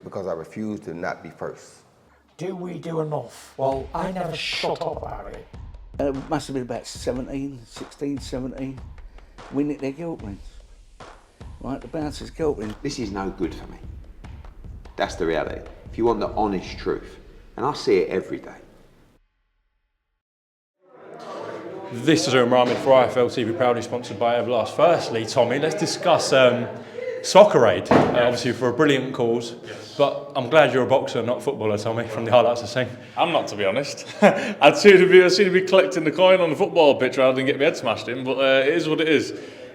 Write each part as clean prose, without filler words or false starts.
because I refuse to not be first. Do we do enough? Well, I never shut up about it. It must have been about 16, 17. We nicked their guilt rings. Right, the bouncer's guilt rings. This is no good for me. That's the reality. If you want the honest truth, and I see it every day. This is Umar Ahmed for IFLTV, proudly sponsored by Everlast. Firstly, Tommy, let's discuss Soccer Aid, obviously for a brilliant cause. Yes. But I'm glad you're a boxer, not a footballer, Tommy, from the highlights I've seen. I'm not, to be honest. I'd sooner be collecting the coin on the football pitch rather than get my head smashed in, but it is what it is.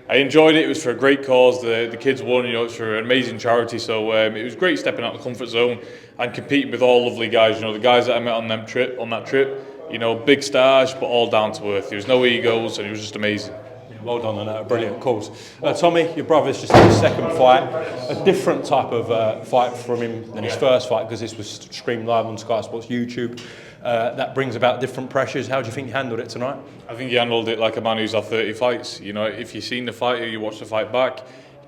I enjoyed it. It was for a great cause. The kids won, it's for an amazing charity. So it was great stepping out of the comfort zone and competing with all lovely guys. The guys that I met on that trip. Big stars, but all down to earth. There was no egos, and it was just amazing. Well done on that, a brilliant cause. Tommy, your brother's just had his second fight, a different type of fight from him than his first fight, because this was streamed live on Sky Sports YouTube. That brings about different pressures. How do you think you handled it tonight? I think he handled it like a man who's had 30 fights. If you've seen the fight or you watch the fight back,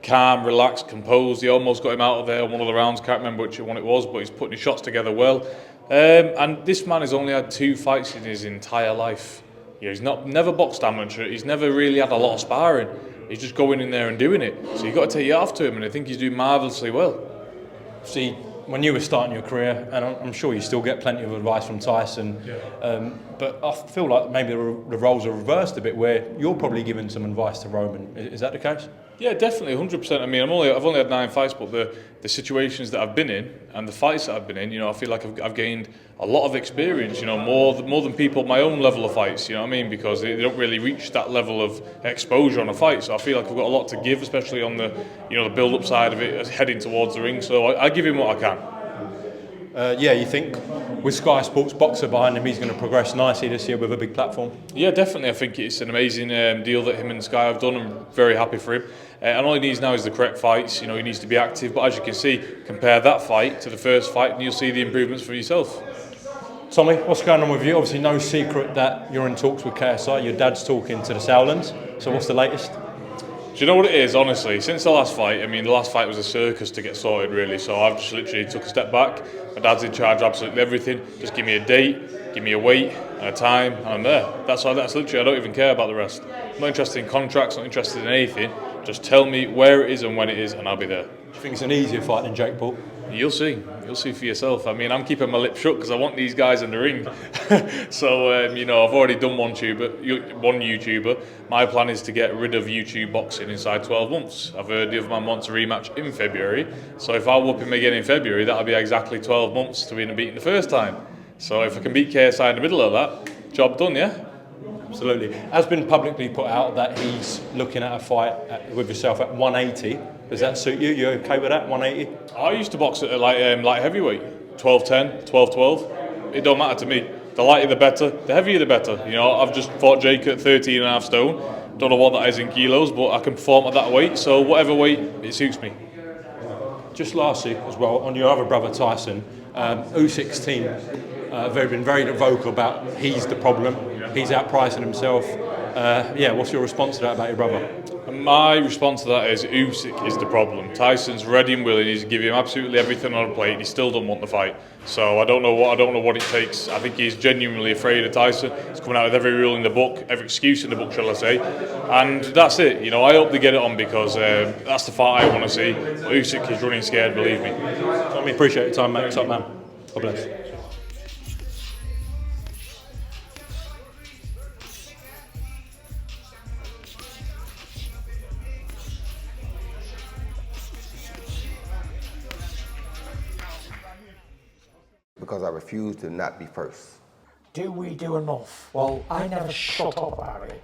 calm, relaxed, composed. He almost got him out of there on one of the rounds. Can't remember which one it was, but he's putting his shots together well. And this man has only had 2 fights in his entire life. He's never boxed amateur. He's never really had a lot of sparring. He's just going in there and doing it. So you've got to take your hat off to him, and I think he's doing marvellously well. See, when you were starting your career, and I'm sure you still get plenty of advice from Tyson, but I feel like maybe the roles are reversed a bit, where you're probably giving some advice to Roman. Is that the case? Yeah, definitely, 100%. I mean, I've only had 9 fights, but the situations that I've been in and the fights that I've been in, I feel like I've gained a lot of experience, more than people at my own level of fights, because they don't really reach that level of exposure on a fight. So I feel like I've got a lot to give, especially on the the build-up side of it, heading towards the ring. So I give him what I can. You think with Sky Sports boxer behind him, he's going to progress nicely this year with a big platform? Yeah, definitely. I think it's an amazing deal that him and Sky have done. I'm very happy for him. And all he needs now is the correct fights. He needs to be active. But as you can see, compare that fight to the first fight, and you'll see the improvements for yourself. Tommy, what's going on with you? Obviously, no secret that you're in talks with KSI. Your dad's talking to the Sowlands. So what's the latest? Do you know what it is, honestly? Since the last fight, the last fight was a circus to get sorted, really. So I've just literally took a step back. My dad's in charge of absolutely everything. Just give me a date, give me a weight and a time, and I'm there. That's literally, I don't even care about the rest. I'm not interested in contracts, not interested in anything. Just tell me where it is and when it is, and I'll be there. Do you think it's an easier fight than Jake Paul? You'll see. You'll see for yourself. I'm keeping my lips shut because I want these guys in the ring. So, I've already done one YouTuber. My plan is to get rid of YouTube boxing inside 12 months. I've heard the other man wants a rematch in February. So if I whoop him again in February, that'll be exactly 12 months to win beaten the first time. So if I can beat KSI in the middle of that, job done, yeah? Absolutely. It has been publicly put out that he's looking at a fight with yourself at 180. Does that suit you? You okay with that, 180? I used to box at light heavyweight, 12-10, 12-12. It don't matter to me. The lighter the better, the heavier the better. I've just fought Jake at 13.5 stone. Don't know what that is in kilos, but I can perform at that weight. So whatever weight, it suits me. Just lastly, as well, on your other brother Tyson, Usyk's team have been very vocal about he's the problem. He's outpricing himself. What's your response to that about your brother? My response to that is Usyk is the problem. Tyson's ready and willing. He's giving him absolutely everything on the plate, and he still doesn't want the fight. So I don't know what it takes. I think he's genuinely afraid of Tyson. He's coming out with every rule in the book, every excuse in the book, shall I say? And that's it. I hope they get it on because that's the fight I want to see. But Usyk is running scared, believe me. Tommy, appreciate your time, mate. Top man. God bless. Because I refuse to not be first. Do we do enough? Well, I never shut up about it.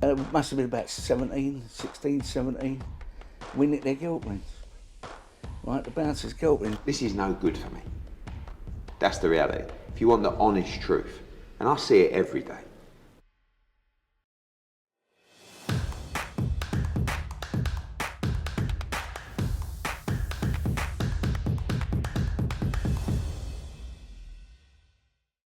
It must have been about 16, 17. We nicked their guilt rings. Right, the bouncer's guilt rings. This is no good for me. That's the reality. If you want the honest truth, and I see it every day.